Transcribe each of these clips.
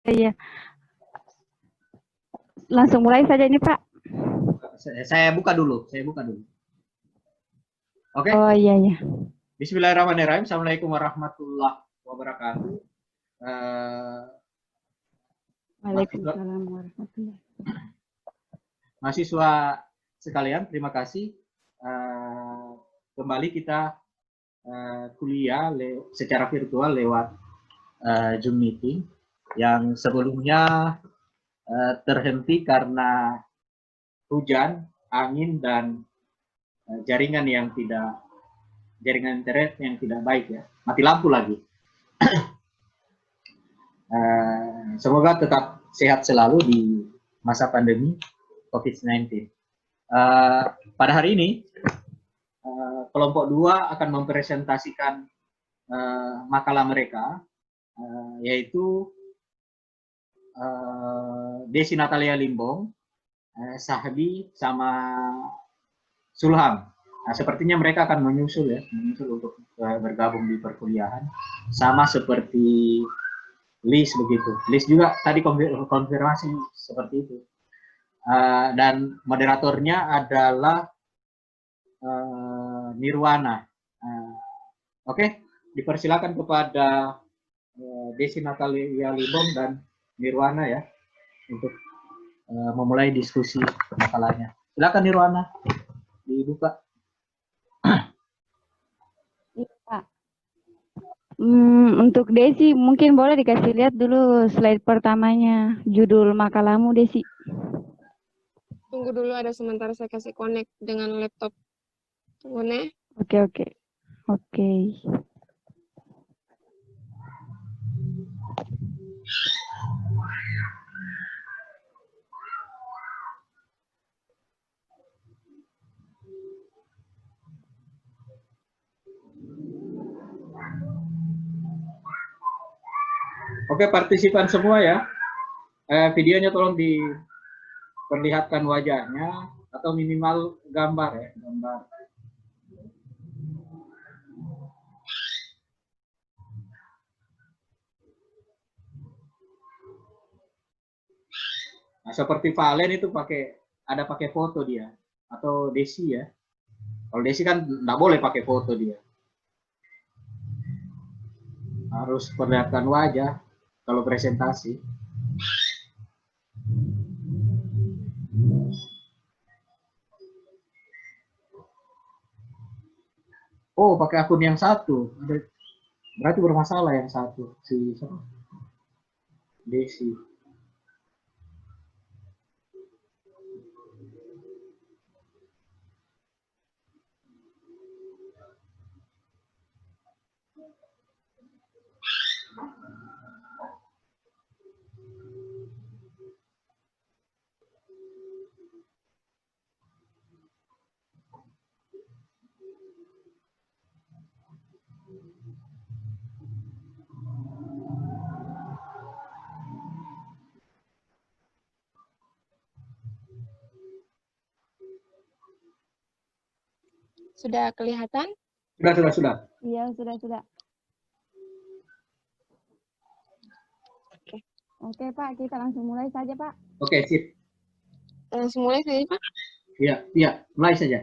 Iya. Langsung mulai saja ini, Pak. Saya buka dulu. Oke? Oh iya, iya. Bismillahirrahmanirrahim. Assalamualaikum warahmatullahi wabarakatuh. Waalaikumsalam warahmatullahi wabarakatuh. Mahasiswa sekalian, terima kasih. Kembali kita kuliah secara virtual lewat Zoom meeting yang sebelumnya terhenti karena hujan, angin, dan jaringan internet yang tidak baik ya. Mati lampu lagi. Semoga tetap sehat selalu di masa pandemi COVID-19. Pada hari ini, kelompok 2 akan mempresentasikan makalah mereka, yaitu Desi Natalia Limbong, Sahbi, sama Sulham. Nah, sepertinya mereka akan menyusul untuk bergabung di perkuliahan, sama seperti Liz begitu. Liz juga tadi konfirmasi seperti itu. Dan moderatornya adalah Nirwana. Oke, dipersilakan kepada Desi Natalia Limbong dan Nirwana ya untuk memulai diskusi makalahnya. Silakan Nirwana, dibuka. Iya, Pak. Untuk Desi, mungkin boleh dikasih lihat dulu slide pertamanya, judul makalahmu, Desi. Tunggu dulu, ada sementara saya kasih connect dengan laptop. Tunggu, Nek. Oke. Oke, partisipan semua ya. Videonya tolong diperlihatkan wajahnya atau minimal gambar ya, gambar. Nah, seperti Valen itu pakai foto dia atau Desi ya. Kalau Desi kan nggak boleh pakai foto dia. Harus perlihatkan wajah kalau presentasi. Oh, pakai akun yang satu. Berarti bermasalah yang satu. Si Desi. Sudah kelihatan? Sudah. Iya, sudah. Oke, Pak, kita langsung mulai saja, Pak. Oke, sip. Langsung mulai saja, Pak? Iya, mulai saja.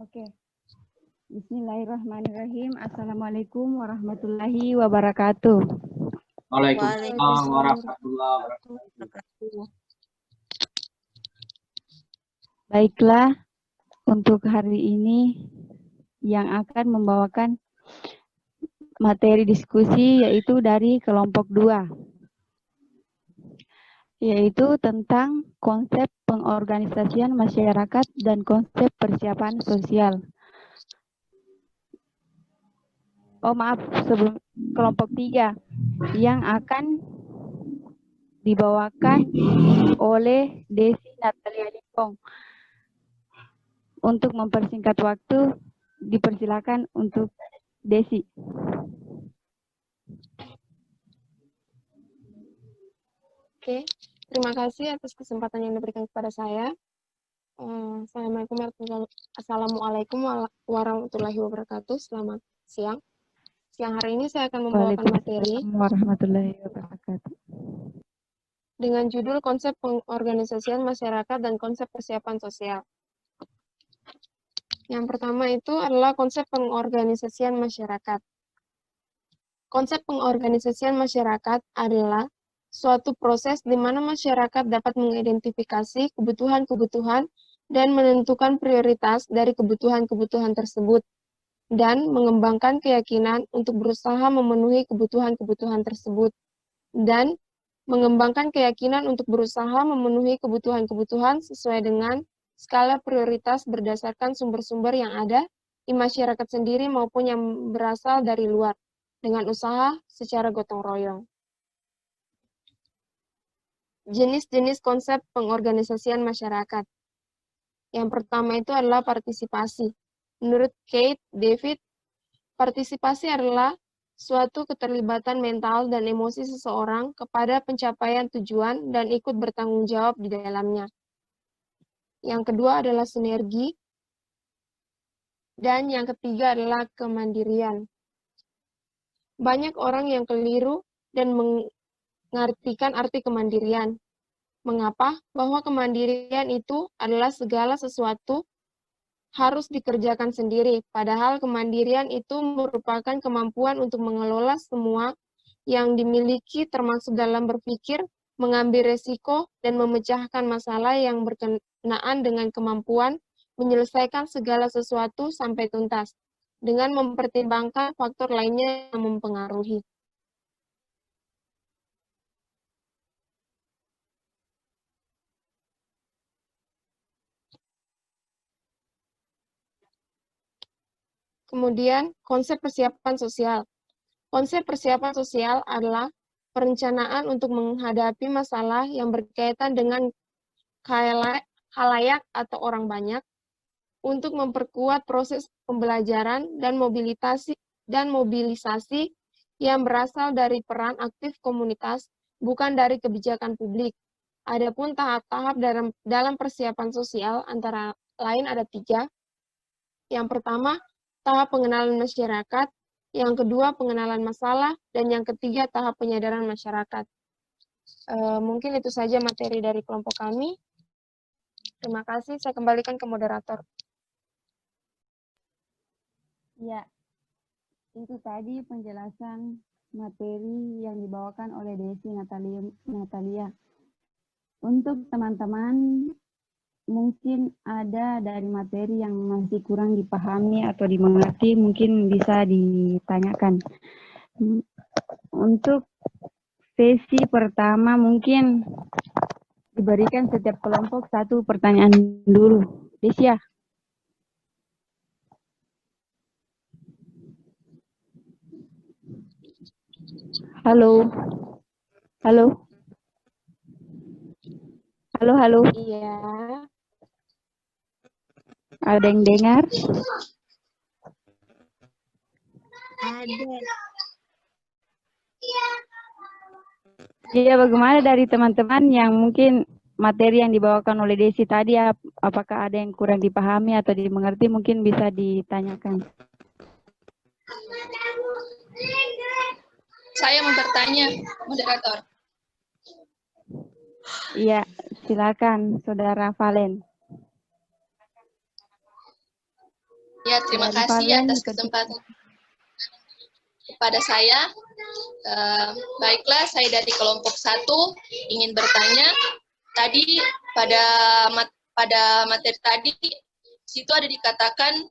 Oke. Bismillahirrahmanirrahim. Assalamualaikum warahmatullahi wabarakatuh. Waalaikumsalam warahmatullahi wabarakatuh. Baiklah, untuk hari ini yang akan membawakan materi diskusi yaitu dari kelompok 2, yaitu tentang konsep pengorganisasian masyarakat dan konsep persiapan sosial. Oh maaf, sebelum kelompok 3 yang akan dibawakan oleh Desi Natalia Limbong. Untuk mempersingkat waktu, dipersilakan untuk Desi. Oke, terima kasih atas kesempatan yang diberikan kepada saya. Assalamualaikum warahmatullahi wabarakatuh. Selamat siang. Siang hari ini saya akan membawakan materi Waalaikumsalam warahmatullahi wabarakatuh. dengan judul Konsep Pengorganisasian Masyarakat dan Konsep Persiapan Sosial. Yang pertama itu adalah konsep pengorganisasian masyarakat. Konsep pengorganisasian masyarakat adalah suatu proses di mana masyarakat dapat mengidentifikasi kebutuhan-kebutuhan dan menentukan prioritas dari kebutuhan-kebutuhan tersebut, dan mengembangkan keyakinan untuk berusaha memenuhi kebutuhan-kebutuhan tersebut, dan mengembangkan keyakinan untuk berusaha memenuhi kebutuhan-kebutuhan sesuai dengan skala prioritas berdasarkan sumber-sumber yang ada di masyarakat sendiri maupun yang berasal dari luar, dengan usaha secara gotong royong. Jenis-jenis konsep pengorganisasian masyarakat. Yang pertama itu adalah partisipasi. Menurut Kate David, partisipasi adalah suatu keterlibatan mental dan emosi seseorang kepada pencapaian tujuan dan ikut bertanggung jawab di dalamnya. Yang kedua adalah sinergi, dan yang ketiga adalah kemandirian. Banyak orang yang keliru dan mengartikan arti kemandirian. Mengapa? Bahwa kemandirian itu adalah segala sesuatu harus dikerjakan sendiri, padahal kemandirian itu merupakan kemampuan untuk mengelola semua yang dimiliki termasuk dalam berpikir, mengambil resiko, dan memecahkan masalah yang berkenaan dengan kemampuan menyelesaikan segala sesuatu sampai tuntas, dengan mempertimbangkan faktor lainnya yang mempengaruhi. Kemudian, konsep persiapan sosial. Konsep persiapan sosial adalah perencanaan untuk menghadapi masalah yang berkaitan dengan khalayak atau orang banyak, untuk memperkuat proses pembelajaran dan mobilisasi yang berasal dari peran aktif komunitas, bukan dari kebijakan publik. Adapun tahap-tahap dalam persiapan sosial antara lain ada 3. Yang pertama, tahap pengenalan masyarakat, yang kedua pengenalan masalah, dan yang ketiga tahap penyadaran masyarakat. Mungkin itu saja materi dari kelompok kami. Terima kasih, saya kembalikan ke moderator. Ya, itu tadi penjelasan materi yang dibawakan oleh Desi Natalia. Untuk teman-teman, mungkin ada dari materi yang masih kurang dipahami atau dimengerti, mungkin bisa ditanyakan. Untuk sesi pertama mungkin diberikan setiap kelompok 1 pertanyaan dulu. Desia. Halo. Halo. Halo, halo. Iya. Ada yang dengar? Ada. Iya, bagaimana dari teman-teman yang mungkin materi yang dibawakan oleh Desi tadi, apakah ada yang kurang dipahami atau dimengerti, mungkin bisa ditanyakan. Saya mau bertanya, moderator. Iya, silakan, Saudara Valen. Ya, terima Dari kasih Valen, atas kesempatan kepada saya. Baiklah, saya dari kelompok 1 ingin bertanya. Tadi pada materi tadi, situ ada dikatakan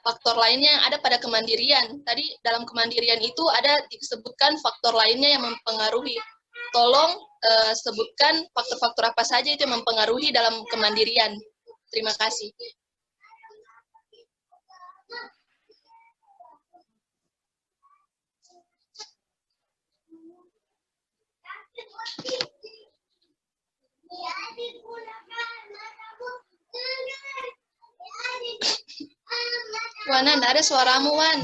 faktor lainnya yang ada pada kemandirian. Tadi dalam kemandirian itu ada disebutkan faktor lainnya yang mempengaruhi. Tolong sebutkan faktor-faktor apa saja itu yang mempengaruhi dalam kemandirian. Terima kasih. Wan, tidak ada suaramu, Wan.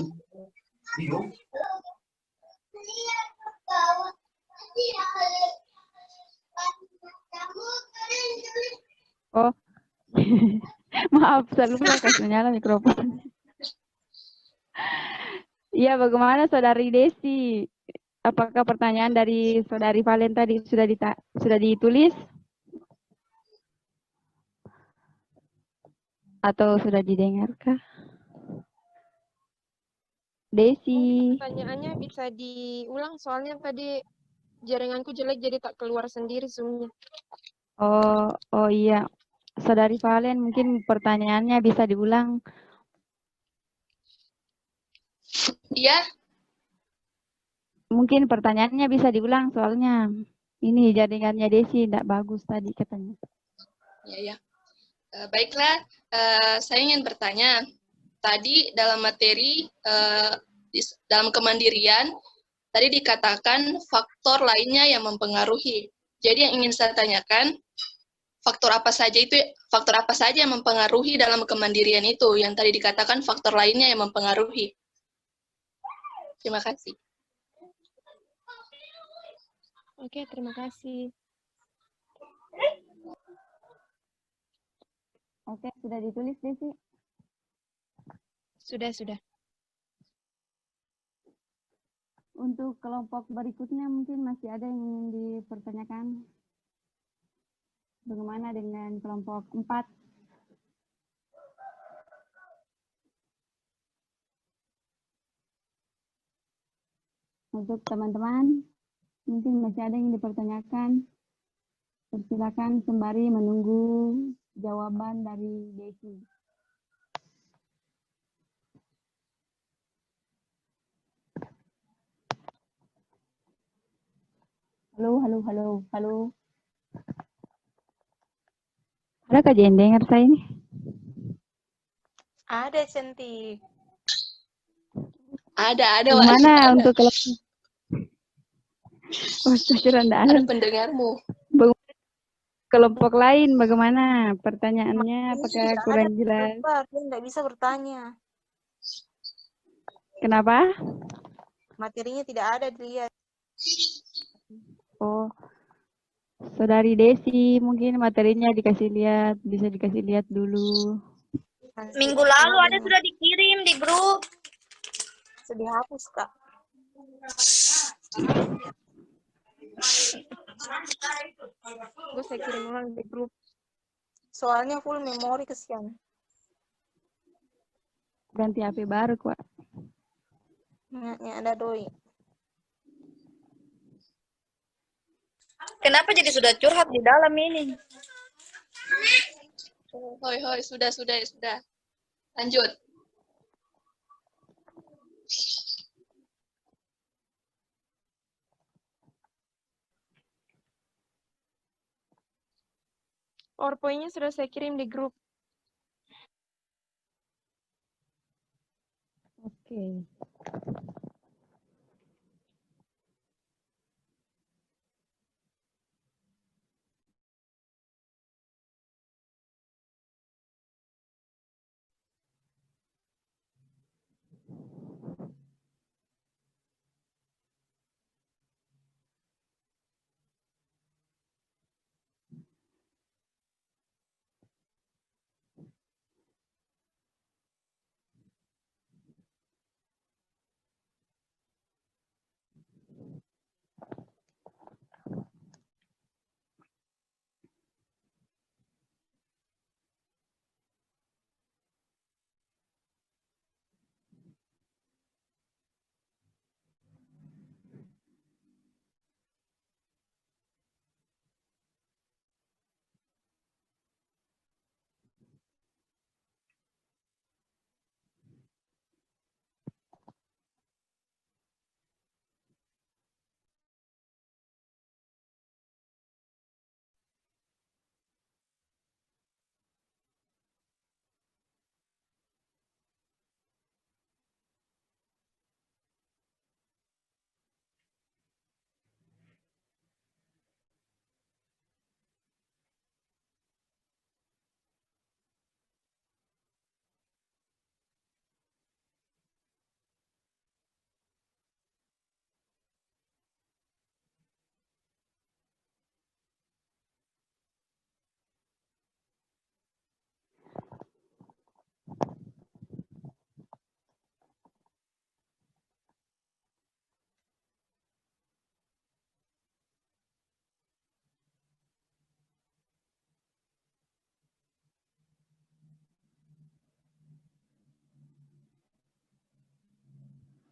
Oh, maaf, saya lupa kasih nyala mikrofon. Iya, bagaimana Saudari Desi? Apakah pertanyaan dari Saudari Valen tadi sudah ditulis? Atau sudah didengarkah? Desi. Pertanyaannya bisa diulang soalnya tadi jaringanku jelek jadi tak keluar sendiri zoom-nya. Oh iya. Saudari Valen, mungkin pertanyaannya bisa diulang. Iya, Mungkin pertanyaannya bisa diulang soalnya ini jaringannya Desi tidak bagus tadi katanya. ya. Baiklah, saya ingin bertanya. Tadi dalam materi dalam kemandirian tadi dikatakan faktor lainnya yang mempengaruhi. Jadi yang ingin saya tanyakan, faktor apa saja yang mempengaruhi dalam kemandirian itu? Yang tadi dikatakan faktor lainnya yang mempengaruhi. Terima kasih. Oke, terima kasih. Oke, sudah ditulis Desi? Sudah. Untuk kelompok berikutnya mungkin masih ada yang ingin dipertanyakan. Bagaimana dengan kelompok 4? Untuk teman-teman, mungkin masih ada yang dipertanyakan. Persilakan sembari menunggu jawaban dari Desi. Halo. Ada kajian dengar saya ini? Ada, Cantik. Ada. Bagaimana Ada. untuk kelompok? Oh, Ada pendengarmu. Kelompok lain bagaimana? Pertanyaannya apakah kurang jelas? Dia nggak bisa bertanya. Kenapa? Materinya tidak ada dilihat. Oh, Saudari Desi, mungkin materinya bisa dikasih lihat dulu. Minggu lalu ada sudah dikirim di grup. Sudah dihapus, Kak. Gue saya kirim ulang di grup. Soalnya full memori kesian. Ganti HP baru kok. Nggak ada doi. Kenapa jadi sudah curhat di dalam ini? Hoi, sudah. Lanjut. PowerPoint-nya sudah saya kirim di grup. Oke.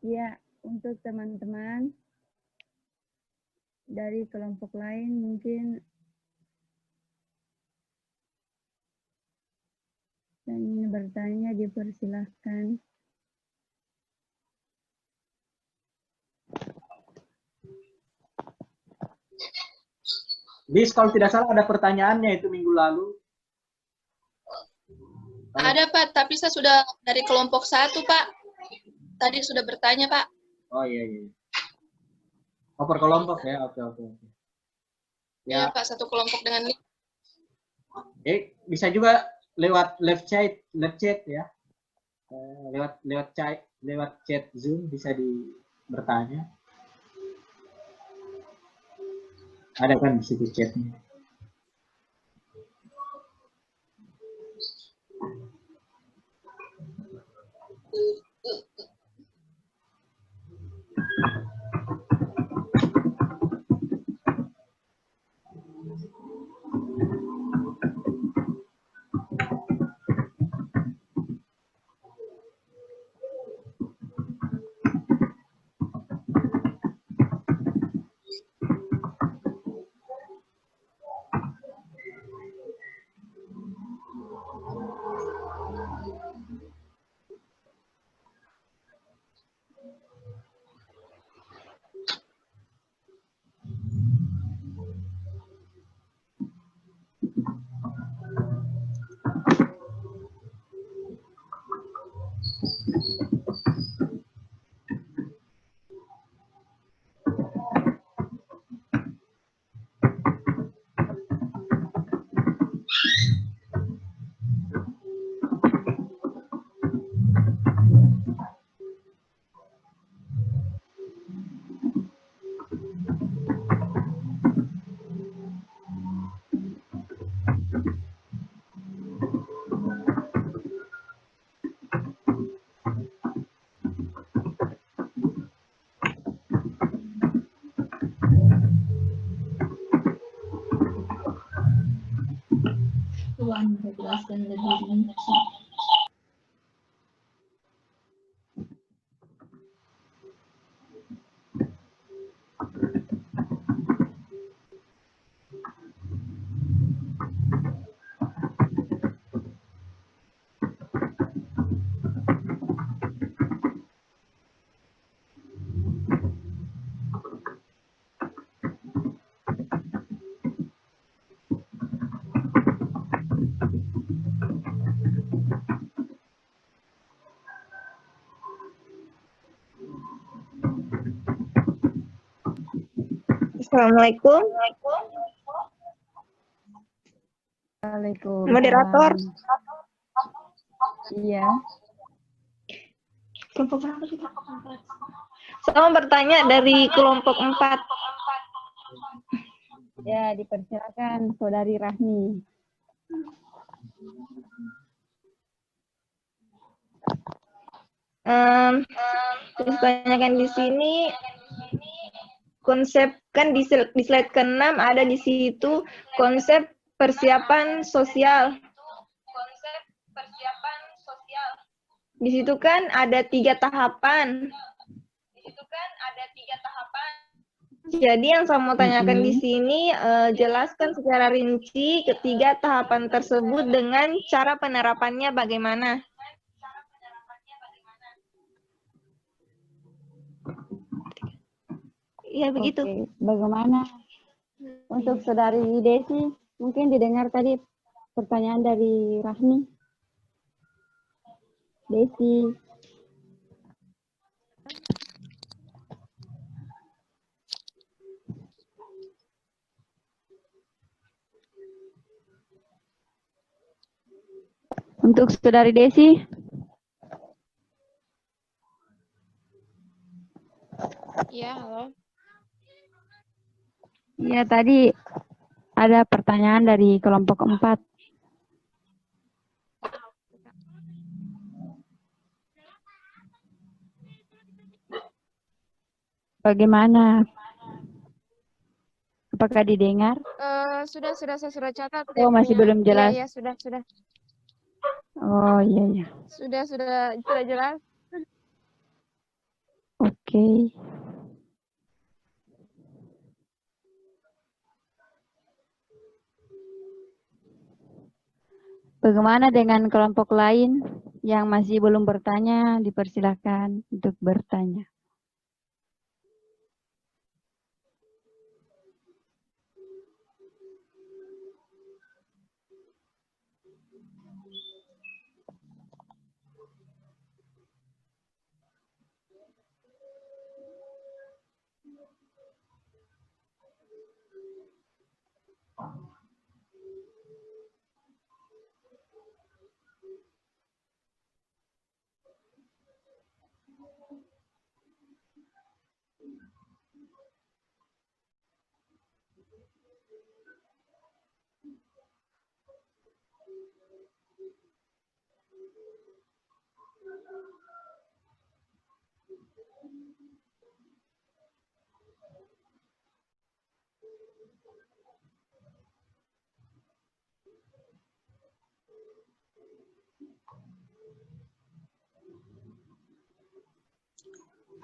Ya, untuk teman-teman dari kelompok lain mungkin yang ingin bertanya dipersilahkan. Bis, kalau tidak salah ada pertanyaannya itu minggu lalu. Ada Pak, tapi saya sudah dari kelompok 1 Pak. Tadi sudah bertanya Pak. Oh iya iya. Oh per kelompok ya, oke oke oke. Ya Ya, Pak, satu kelompok dengan bisa juga lewat live chat ya. Lewat chat Zoom bisa bertanya. Ada kan di situ chatnya. Tuhan menjelaskan lebih rinci. Assalamualaikum. Waalaikumsalam. Moderator. Iya. Kelompok berapa sih? Saya mau bertanya dari kelompok 4. Ya, dipersilakan Saudari Rahmi. Terus tanyakan di sini konsep kan di slide ke-6 ada di situ konsep persiapan sosial. Di situ kan ada 3 tahapan. Jadi yang saya mau tanyakan di sini, jelaskan secara rinci ketiga tahapan tersebut dengan cara penerapannya bagaimana. Ya begitu. Oke, bagaimana untuk Saudari Desi? Mungkin didengar tadi pertanyaan dari Rahmi. Desi. Untuk Saudari Desi. Ya, halo. Ya, tadi ada pertanyaan dari kelompok 4. Bagaimana? Apakah didengar? Sudah saya sudah catat. Oh, masih belum jelas. Iya, sudah. Oh, iya. Sudah jelas. Oke. Bagaimana dengan kelompok lain yang masih belum bertanya? Dipersilakan untuk bertanya.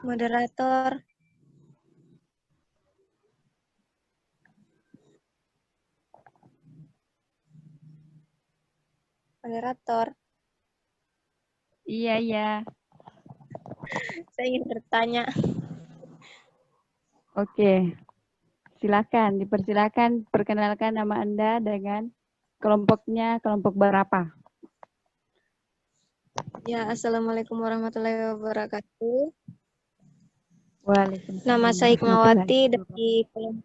Moderator. Moderator. Iya, iya. Saya ingin bertanya. Oke. Silakan, dipersilakan perkenalkan nama Anda dengan kelompoknya, kelompok berapa? Ya, Assalamualaikum warahmatullahi wabarakatuh. Waalaikumsalam. Nama saya Ikmawati warahmatullahi dari kelompok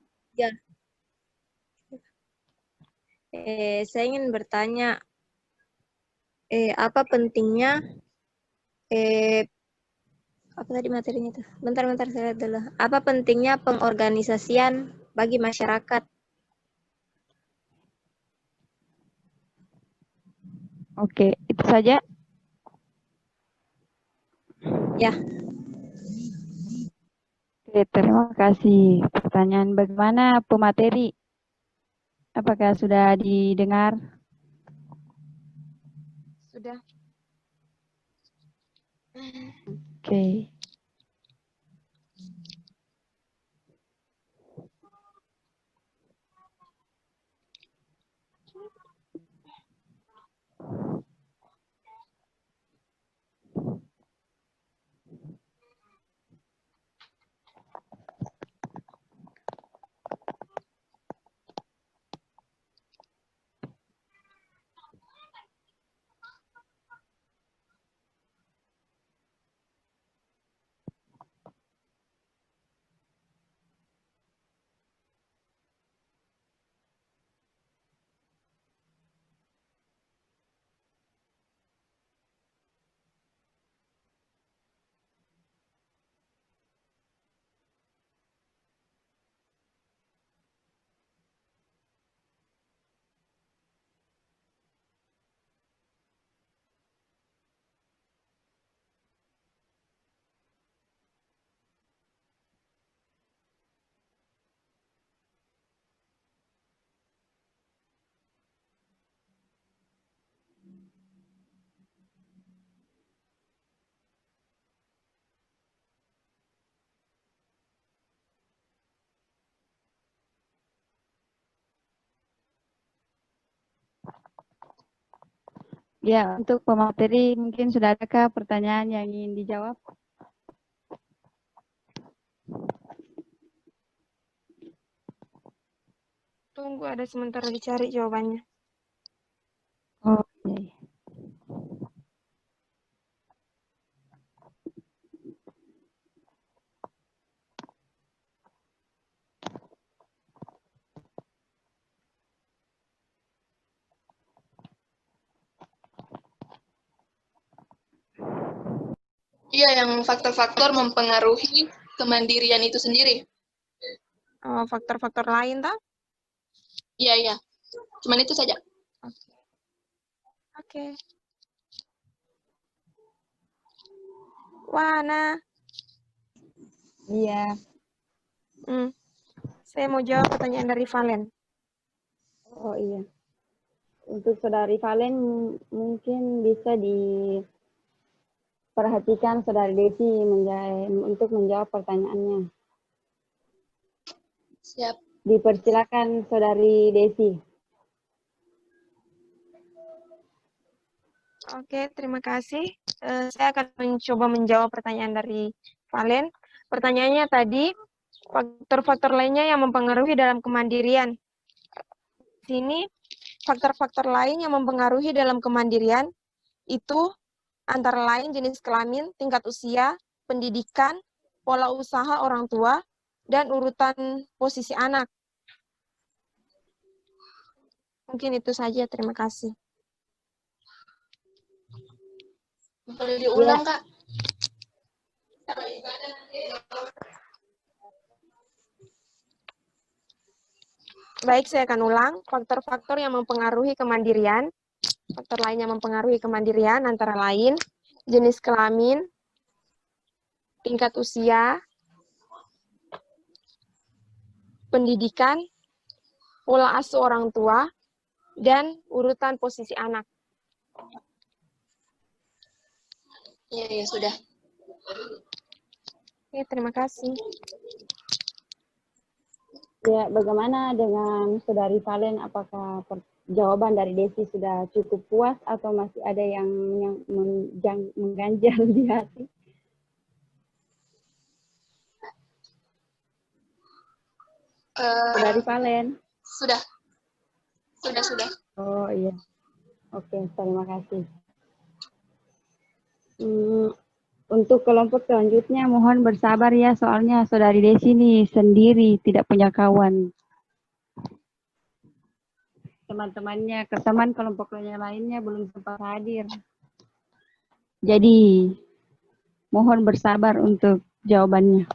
3. Saya ingin bertanya, apa pentingnya, apa tadi materinya itu? Bentar, saya lihat dulu. Apa pentingnya pengorganisasian bagi masyarakat? Oke, itu saja. Ya. Oke, terima kasih. Pertanyaan bagaimana pemateri? Apakah sudah didengar? Sudah. Oke. Ya, untuk pemateri mungkin sudah adakah pertanyaan yang ingin dijawab? Tunggu, ada sementara dicari jawabannya. Oke. Iya, yang faktor-faktor mempengaruhi kemandirian itu sendiri. Faktor-faktor lain, tak? Iya, iya. Cuman itu saja. Oke. Wana. Iya. Saya mau jawab pertanyaan dari Valen. Oh iya. Untuk saudari Valen mungkin bisa perhatikan Saudari Desi untuk menjawab pertanyaannya. Siap. Dipersilakan Saudari Desi. Oke, terima kasih. Saya akan mencoba menjawab pertanyaan dari Valen. Pertanyaannya tadi, faktor-faktor lainnya yang mempengaruhi dalam kemandirian. Sini, faktor-faktor lain yang mempengaruhi dalam kemandirian itu antara lain jenis kelamin, tingkat usia, pendidikan, pola usaha orang tua, dan urutan posisi anak. Mungkin itu saja, terima kasih. Boleh diulang, Kak? Baik, saya akan ulang. Faktor-faktor yang mempengaruhi kemandirian. Faktor lain yang mempengaruhi kemandirian antara lain jenis kelamin, tingkat usia, pendidikan, pola asuh orang tua, dan urutan posisi anak. Iya, sudah. Oke, terima kasih. Ya, bagaimana dengan Saudari Valen? Apakah jawaban dari Desi sudah cukup puas atau masih ada yang mengganjal di hati? Saudari Valen? Sudah. Sudah. Oh iya. Oke, terima kasih. Untuk kelompok selanjutnya mohon bersabar ya, soalnya Saudari Desi ini sendiri, tidak punya kawan. Teman-temannya, teman kelompok lainnya belum sempat hadir. Jadi, mohon bersabar untuk jawabannya.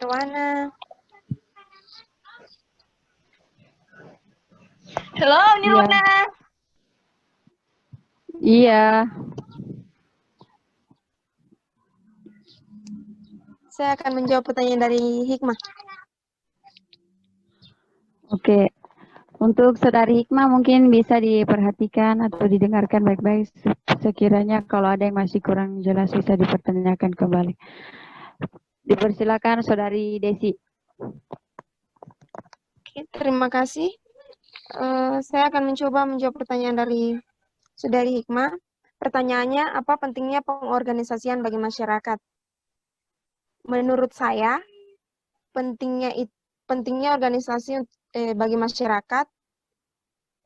Irwana. Halo, Nirwana. Iya. Saya akan menjawab pertanyaan dari Hikmah. Oke. Untuk Saudari Hikmah mungkin bisa diperhatikan atau didengarkan baik-baik. Sekiranya kalau ada yang masih kurang jelas bisa dipertanyakan kembali. Dipersilakan Saudari Desi. Oke, terima kasih. Saya akan mencoba menjawab pertanyaan dari Saudari Hikmah. Pertanyaannya, apa pentingnya pengorganisasian bagi masyarakat? Menurut saya, pentingnya organisasi bagi masyarakat,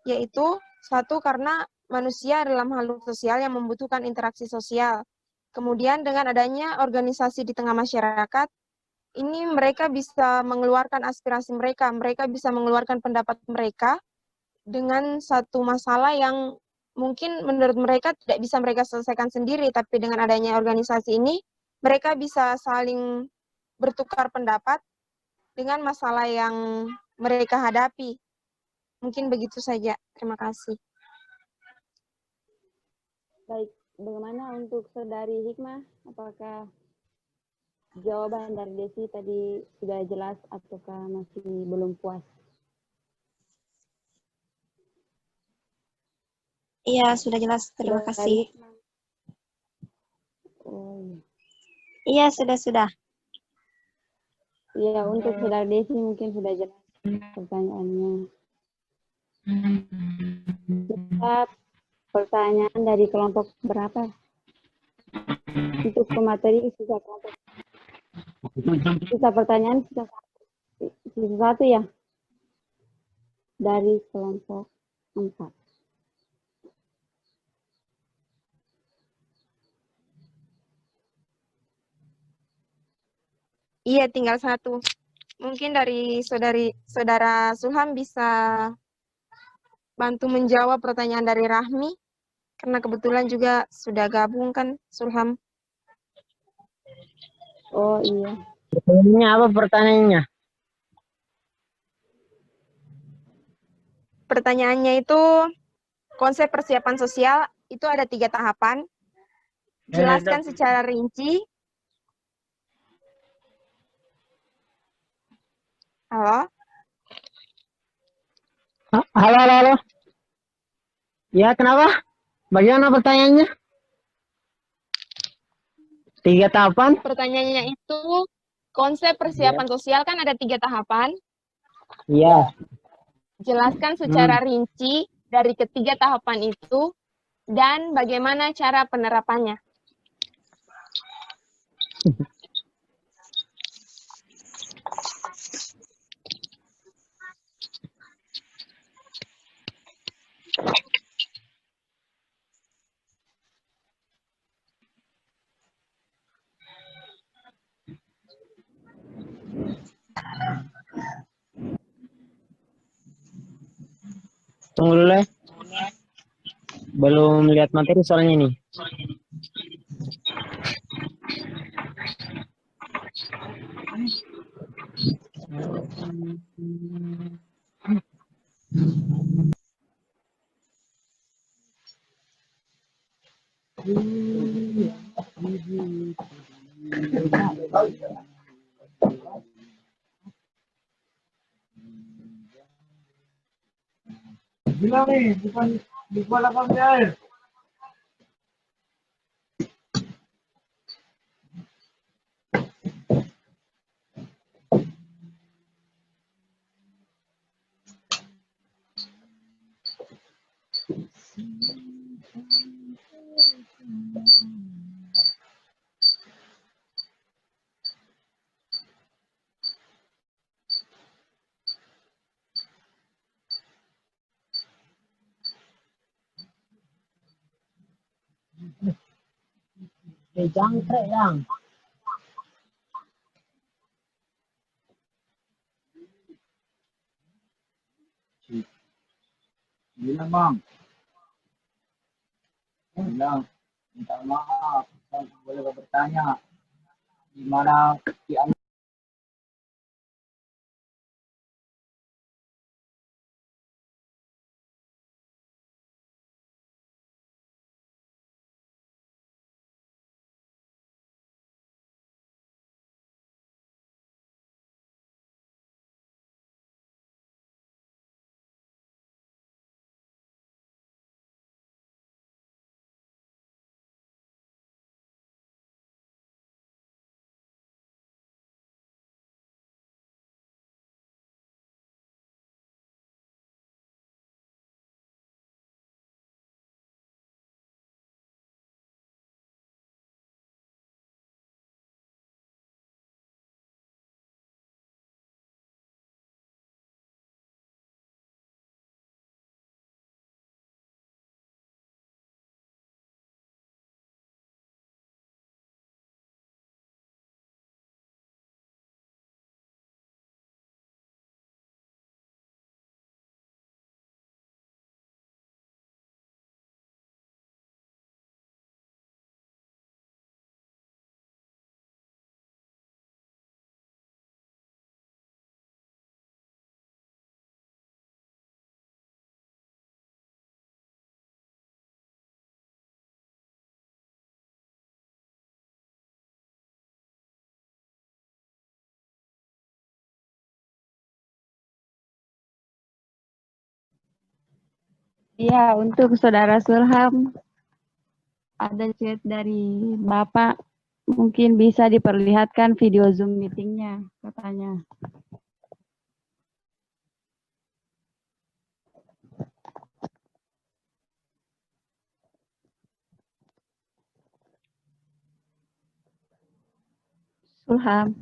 yaitu satu, karena manusia adalah makhluk sosial yang membutuhkan interaksi sosial. Kemudian dengan adanya organisasi di tengah masyarakat, ini mereka bisa mengeluarkan aspirasi mereka bisa mengeluarkan pendapat mereka dengan satu masalah yang mungkin menurut mereka tidak bisa mereka selesaikan sendiri, tapi dengan adanya organisasi ini, mereka bisa saling bertukar pendapat dengan masalah yang mereka hadapi. Mungkin begitu saja. Terima kasih. Baik, bagaimana untuk Saudari Hikmah? Apakah jawaban dari Desi tadi sudah jelas ataukah masih belum puas? Iya, sudah jelas. Terima kasih. Oh, Iya, sudah. iya, untuk Saudari Desi mungkin sudah jelas pertanyaannya. Kita pertanyaan dari kelompok berapa? Untuk pemateri sisa kelompok. Sisa pertanyaan sisa satu ya? Dari kelompok 4. Iya, tinggal satu. Mungkin dari Saudara Suham bisa bantu menjawab pertanyaan dari Rahmi, karena kebetulan juga sudah gabung kan, Sulham. Oh iya. Pertanyaannya apa pertanyaannya? Pertanyaannya itu, konsep persiapan sosial itu ada 3 tahapan. Jelaskan secara rinci. Halo? Halo. Ya, kenapa? Bagaimana pertanyaannya? 3 tahapan? Pertanyaannya itu, konsep persiapan sosial kan ada 3 tahapan. Iya. Jelaskan secara rinci dari ketiga tahapan itu dan bagaimana cara penerapannya. Tunggu dulu ya. Belum lihat materi soalnya ini. Bilang nih, bukan 8 air. Jangkrik yang. Bilang bang. Bilang, minta maaf, saya boleh bertanya. Di mana Iya, untuk Saudara Sulham, ada chat dari Bapak, mungkin bisa diperlihatkan video Zoom meetingnya, katanya. Sulham.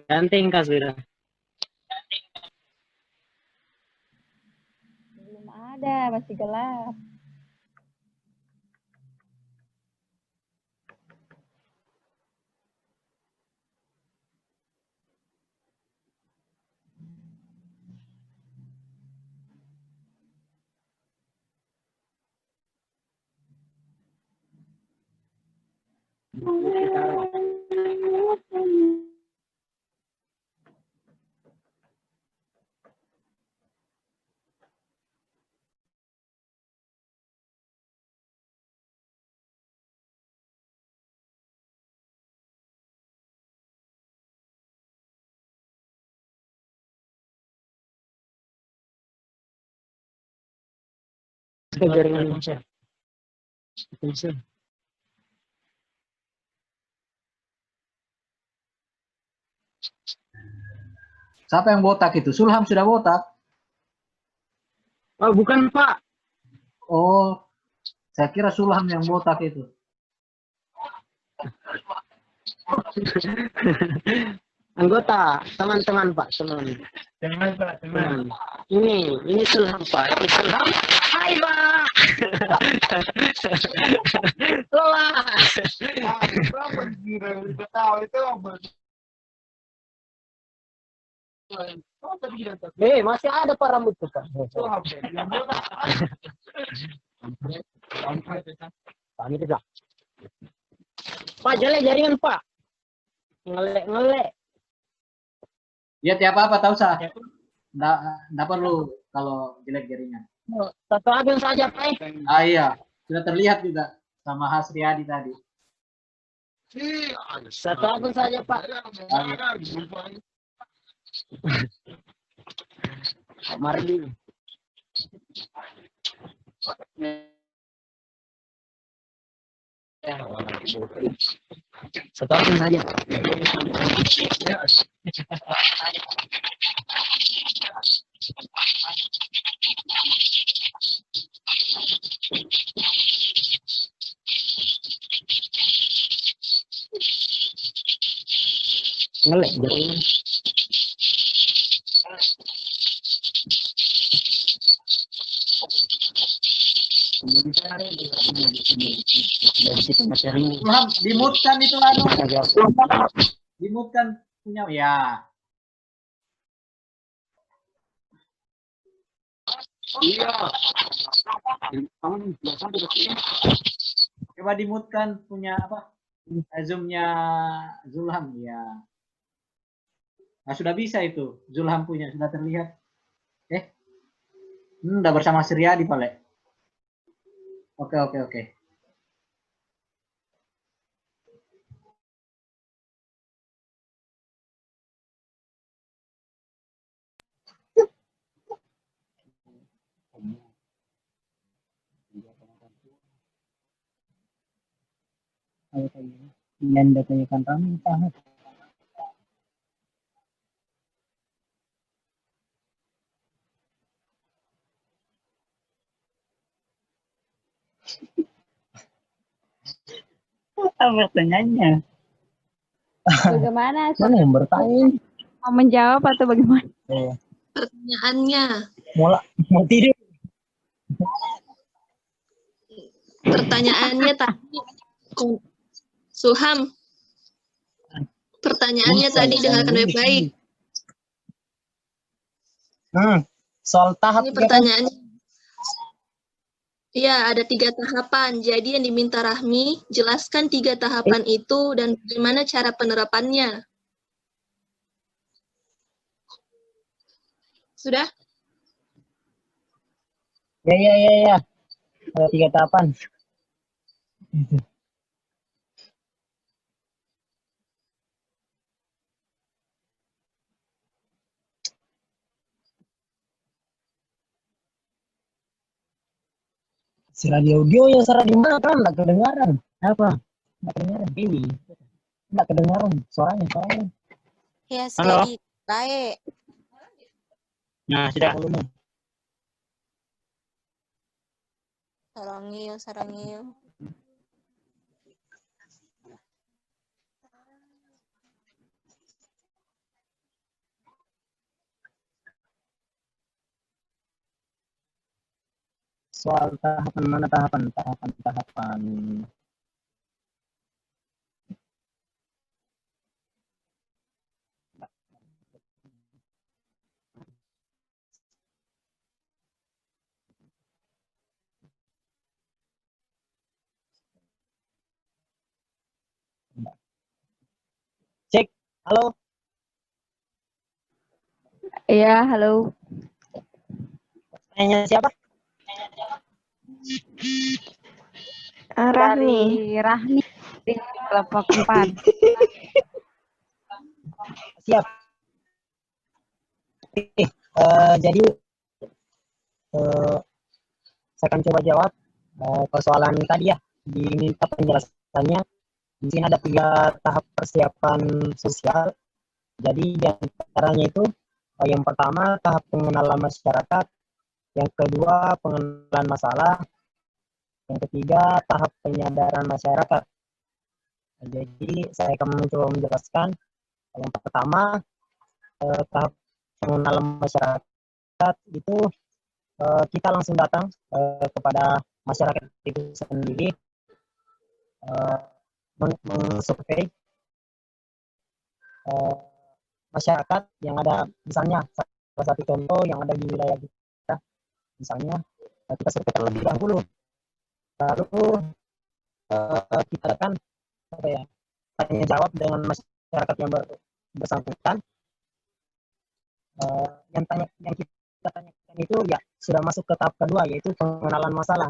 Ganteng kak sudah. Belum ada, masih gelap. Jaringan Indonesia. Siapa yang botak itu? Sulham sudah botak? Oh bukan Pak. Oh, saya kira Sulham yang botak itu. Anggota, teman-teman Pak, teman. Teman Pak, teman. Ini Sulham Pak, ini Sulham. Hai Pak. Lelah. Masih ada Pak rambut tuh Pak. Pak, jelek jaringan Pak. Ngelek. Ya tiap apa tahu sah. Nggak perlu kalau jelek jaringan. Satu abang saja Pak. Ah iya, sudah terlihat juga sama Hasriadi tadi. Satu abang saja Pak. Mardi. Satu abang saja. Ngelek jaringan. Sulham, dimutkan itu anu. Dimutkan punya ya. Iya. Coba dimutkan punya apa? Zoom-nya Zulham ya. Nah, sudah bisa itu. Zulham punya sudah terlihat. Udah bersama Sriadi Pak. Oke. Yang ditanyakan kami tahu. Apa pertanyaannya? Bagaimana? Mana yang bertanya? Mau menjawab atau bagaimana? Pertanyaannya. Mau tidur. Pertanyaannya tadi, Sulham. Pertanyaannya tadi dengarkan baik-baik. Soal tahap. Ini pertanyaannya. Iya, ada 3 tahapan. Jadi yang diminta Rahmi, jelaskan 3 tahapan itu dan bagaimana cara penerapannya. Sudah? Ya. Ada 3 tahapan. Si radio yang serah di mana kan? Nggak kedengaran. Apa? Nggak kedengaran. Ini. Nggak kedengaran. Suaranya. Ya, Halo? SKI. Baik. Nah, sudah. Sarangil. Soal tahapan mana tahapan? Cek. Halo? Iya, halo. Tanya siapa? Rahmi. Dari Rahmi di kelompok 4. Siap. Jadi saya akan coba jawab persoalan tadi ya. Diminta penjelasannya. Di sini ada 3 tahap persiapan sosial. Jadi di antaranya itu yang pertama tahap pengenalan masyarakat, yang kedua pengenalan masalah, yang ketiga tahap penyadaran masyarakat. Jadi saya akan mencoba menjelaskan. Yang pertama tahap pengenalan masyarakat itu kita langsung datang kepada masyarakat itu sendiri, survei masyarakat yang ada, misalnya salah satu contoh yang ada di wilayah kita, misalnya kita survei terlebih dahulu, lalu kita akan tanya jawab dengan masyarakat yang bersangkutan. Yang kita tanyakan itu ya sudah masuk ke tahap kedua, yaitu pengenalan masalah.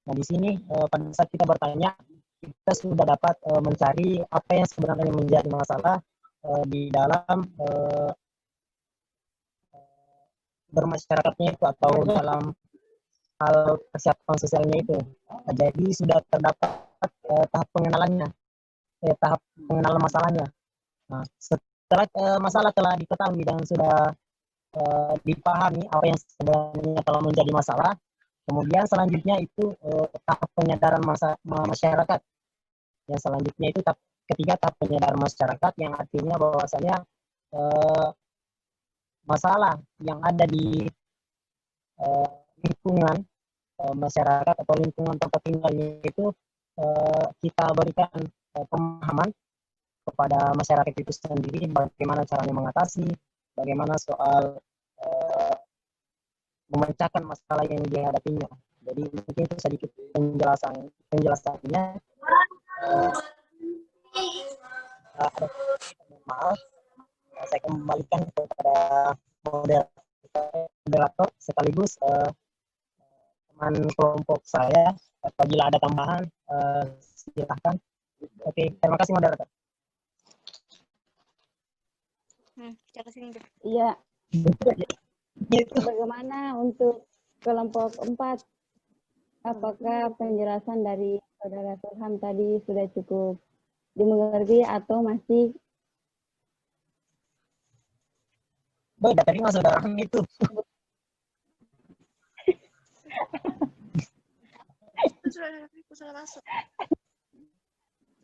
Nah, di sini pada saat kita bertanya, kita sudah dapat mencari apa yang sebenarnya menjadi masalah di dalam bermasyarakatnya itu, atau dalam hal persiapan sosialnya itu. Jadi sudah terdapat tahap pengenalannya, tahap pengenalan masalahnya. Nah, setelah masalah telah diketahui dan sudah dipahami apa yang sebenarnya telah menjadi masalah, kemudian selanjutnya itu tahap penyadaran masyarakat. Yang selanjutnya itu tahap ketiga, tahap penyadaran masyarakat, yang artinya bahwasanya masalah yang ada di lingkungan masyarakat atau lingkungan tempat tinggalnya itu kita berikan pemahaman kepada masyarakat itu sendiri, bagaimana caranya mengatasi, bagaimana soal memecahkan masalah yang dihadapinya. Jadi mungkin itu sedikit penjelasannya. Maaf, saya kembalikan kepada moderator sekaligus teman kelompok saya. Apabila ada tambahan, silahkan. Oke, terima kasih moderator. Iya. Bagaimana untuk kelompok 4? Apakah penjelasan dari Saudara Sulham tadi sudah cukup dimengerti atau masih? Beda tadi mas Saudara itu.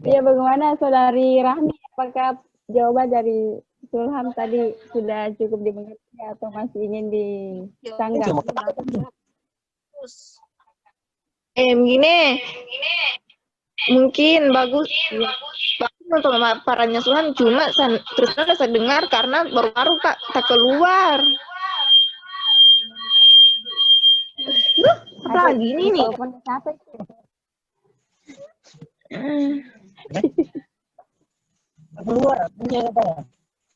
Iya, bagaimana Saudari Rahmi? Apakah jawaban dari Sulham tadi sudah cukup dimengerti atau masih ingin disanggah? Begini, mungkin bagus untuk pemaparannya Sulham, cuma terus saya dengar karena baru-baru tak keluar. Apa lagi ini nih? Telepon siapa itu? Keluar, punya apa ya?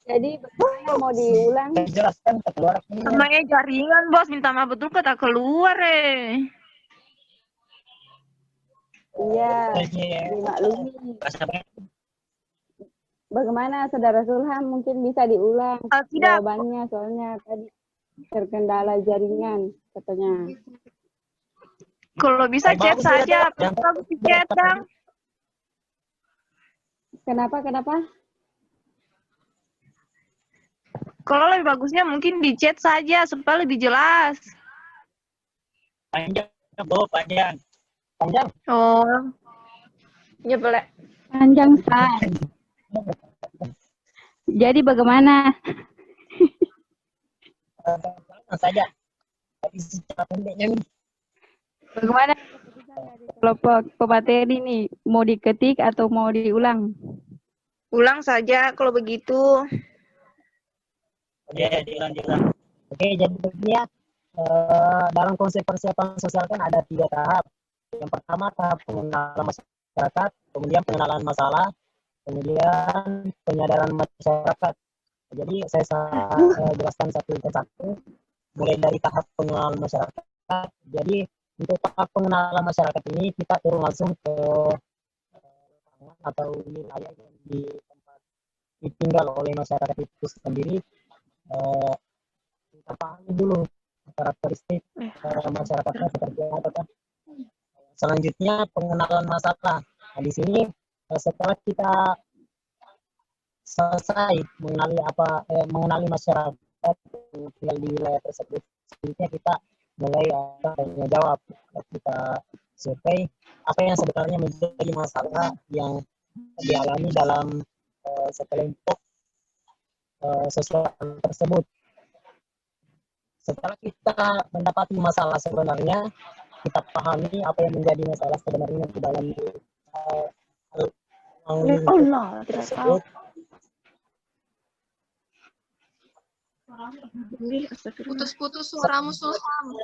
Jadi bagaimana mau diulang? Saya jelaskan keluar. Namanya jaringan, bos. Minta maaf betul kata keluar, Iya, dimaklumi. Bagaimana Saudara Sulham, mungkin bisa diulang Tidak. jawabannya, soalnya tadi terkendala jaringan katanya. Kalau bisa chat saja. Bagus di chat, Dang. Kenapa? Kalau lebih bagusnya mungkin di chat saja supaya lebih jelas. Panjang, Bu, panjang. Panjang. Oh. Ya boleh. Panjang, Sa. Jadi bagaimana? Saja. Tapi secara pendeknya nih. Bagaimana kelompok pemateri nih? Mau diketik atau mau diulang? Ulang saja kalau begitu. Ya, diulang. Oke, jadi begini ya. Dalam konsep persiapan sosial kan ada 3 tahap. Yang pertama tahap pengenalan masyarakat, kemudian pengenalan masalah, kemudian penyadaran masyarakat. Jadi saya jelaskan satu persatu. Mulai dari tahap pengenalan masyarakat. Jadi untuk tahap pengenalan masyarakat ini kita turun langsung ke atau wilayah yang di tempat ditinggal oleh masyarakat itu sendiri. Kita pahami dulu karakteristik masyarakatnya seperti apa. Selanjutnya pengenalan masalah. Nah, di sini setelah kita selesai mengenali masyarakat yang tinggal di wilayah tersebut, selanjutnya kita mulai tanya jawab. Kita survei apa yang sebenarnya menjadi masalah yang dialami dalam sekelompok sosial tersebut. Setelah kita mendapati masalah sebenarnya, kita pahami apa yang menjadi masalah sebenarnya di dalam tersebut. Putus-putus suaramu, Sulham.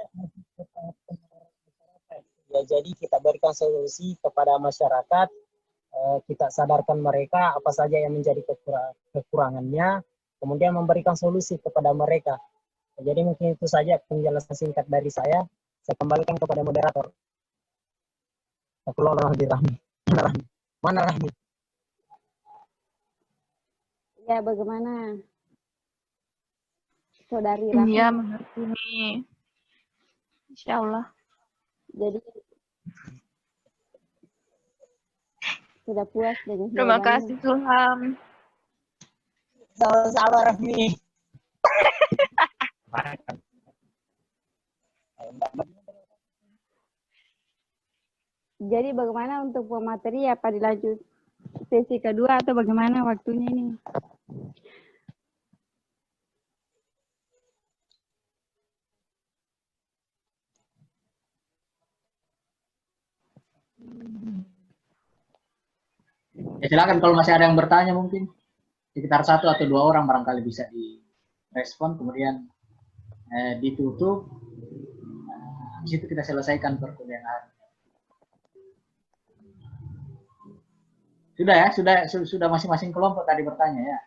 Ya, jadi kita berikan solusi kepada masyarakat, kita sadarkan mereka apa saja yang menjadi kekurangannya, kemudian memberikan solusi kepada mereka. Jadi mungkin itu saja penjelasan singkat dari saya. Saya kembalikan kepada moderator. Mana Rahmi? Ya, bagaimana? Saudari Rahmi. Iya, mengerti nih. Insya Allah. Jadi sudah puas dengan Terima jawabannya. kasih, Sulham. Sama-sama Rahmi. Jadi bagaimana untuk pemateri, apa dilanjut sesi kedua atau bagaimana waktunya ini? Ya silakan kalau masih ada yang bertanya mungkin sekitar 1 atau 2 orang barangkali bisa direspon, kemudian ditutup. Di situ kita selesaikan perkuliahan hari. Sudah ya, sudah masing-masing kelompok tadi bertanya ya.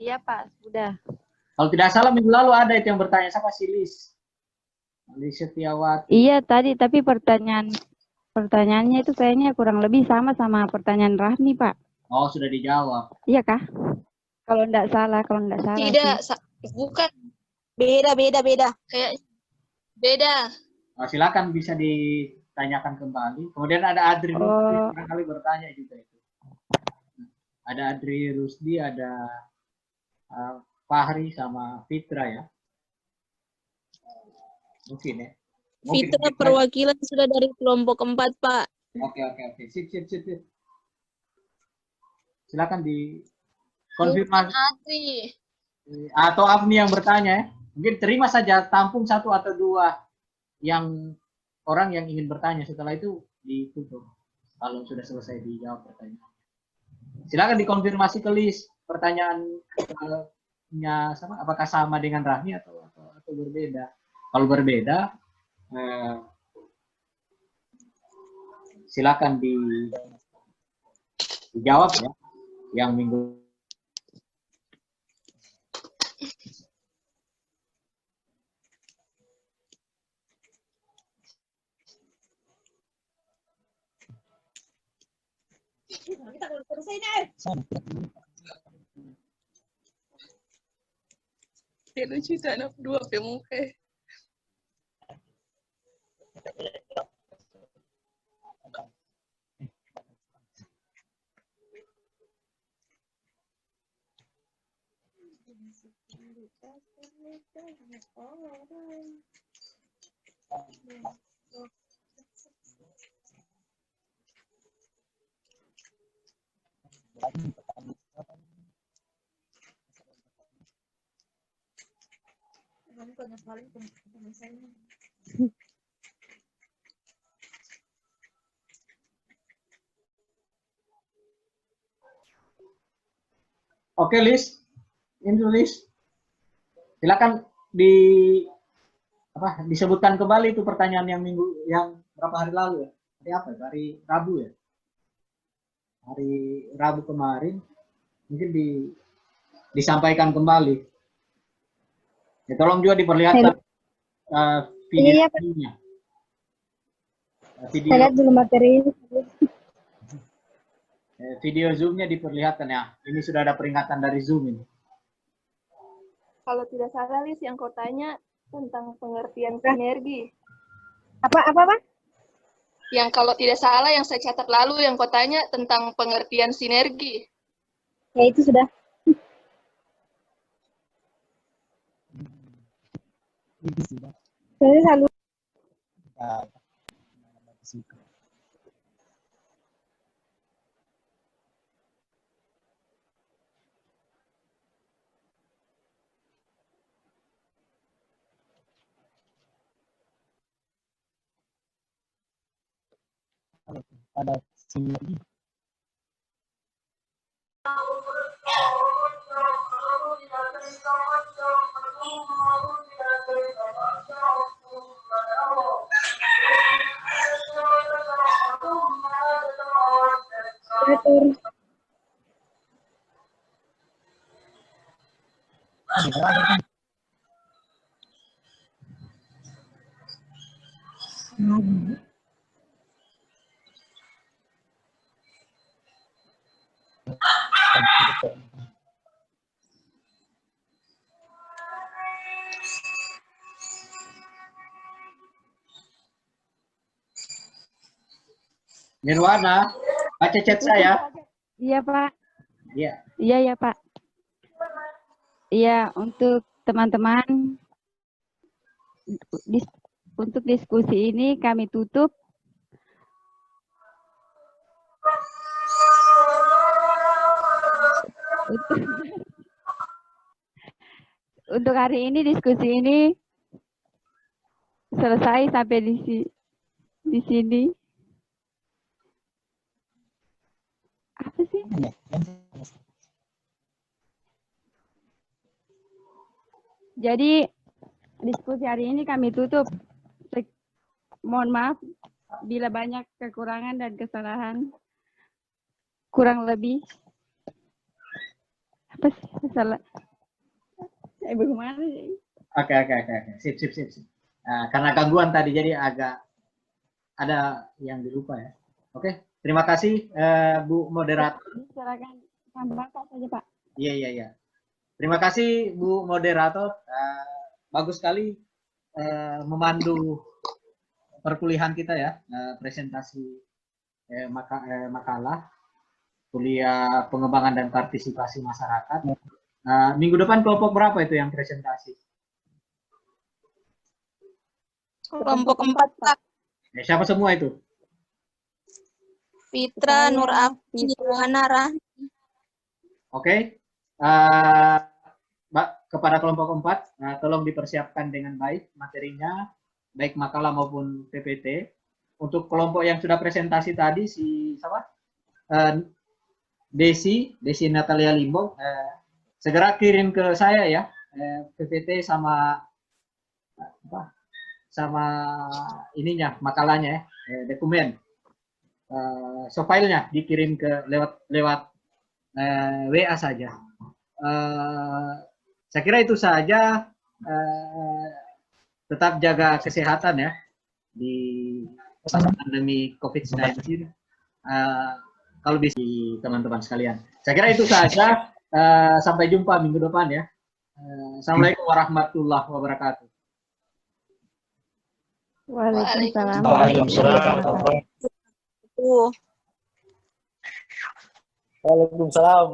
Iya Pak, sudah. Kalau tidak salah minggu lalu ada itu yang bertanya, siapa sih Lis Setiawati. Iya tadi, tapi pertanyaannya itu kayaknya kurang lebih sama pertanyaan Rahmi Pak. Oh sudah dijawab. Iya kah? Kalau enggak salah. Tidak, bukan. Beda. Kayak beda. Oh, silakan bisa ditanyakan kembali. Kemudian ada Adri Rusdi, barangkali bertanya juga itu. Ada Adri Rusdi, ada Fahri sama Fitra ya. Mungkin ya. Fitra perwakilan sudah dari kelompok 4, Pak. Oke. Sip. Silakan dikonfirmasi. Adri. Atau Afni yang bertanya ya. Mungkin terima saja, tampung 1 atau 2 yang orang yang ingin bertanya, setelah itu ditutup kalau sudah selesai dijawab pertanyaan. Silakan dikonfirmasi ke Lis pertanyaannya sama, apakah sama dengan Rahmi atau berbeda. Kalau berbeda silakan dijawab ya, yang minggu. Ya lucu anak dua pemuka. Oke, Lis. Ini Lis. Silakan disebutkan kembali itu pertanyaan yang berapa hari lalu ya? Hari apa? Hari Rabu ya? Hari Rabu kemarin. Mungkin disampaikan kembali. Ya, tolong juga diperlihatkan videonya. Video. Saya lihat dulu materi. Video Zoom-nya diperlihatkan ya. Ini sudah ada peringatan dari Zoom ini. Kalau tidak salah, Lis, yang kau tanya tentang pengertian sinergi. Apa? Yang kalau tidak salah, yang saya catat lalu, yang kau tanya tentang pengertian sinergi. Ya, itu sudah. Saya selalu. Pada sinergi. Nirwana, baca chat saya. Iya, Pak. Iya. Iya, Pak. Iya, untuk teman-teman, untuk diskusi ini kami tutup. Untuk hari ini diskusi ini selesai sampai di sini. Apa sih? Jadi diskusi hari ini kami tutup. Mohon maaf bila banyak kekurangan dan kesalahan. Kurang lebih. Apa sih salah? Bagaimana sih? Oke. Sip. Nah, karena gangguan tadi jadi agak ada yang dilupa ya. Oke, terima kasih Bu Moderator. Silakan tambahkan saja, Pak. Iya. Terima kasih Bu Moderator. Bagus sekali memandu perkuliahan kita ya, presentasi makalah kuliah pengembangan dan partisipasi masyarakat. Minggu depan kelompok berapa itu yang presentasi? Kelompok 4, Pak. Siapa semua itu? Fitra, Nur Afi, Yohana. Oke. Kepada kelompok 4, tolong dipersiapkan dengan baik materinya, baik makalah maupun PPT. Untuk kelompok yang sudah presentasi tadi, Desi Natalia Limbong, segera kirim ke saya ya, PPT sama sama ininya, makalahnya dokumen. So filenya dikirim ke lewat WA saja. Saya kira itu saja. Tetap jaga kesehatan ya di masa pandemi COVID-19. Kalau bisa teman-teman sekalian. Saya kira itu saja. Sampai jumpa minggu depan ya. Assalamualaikum warahmatullahi wabarakatuh. Waalaikumsalam. Waalaikumsalam.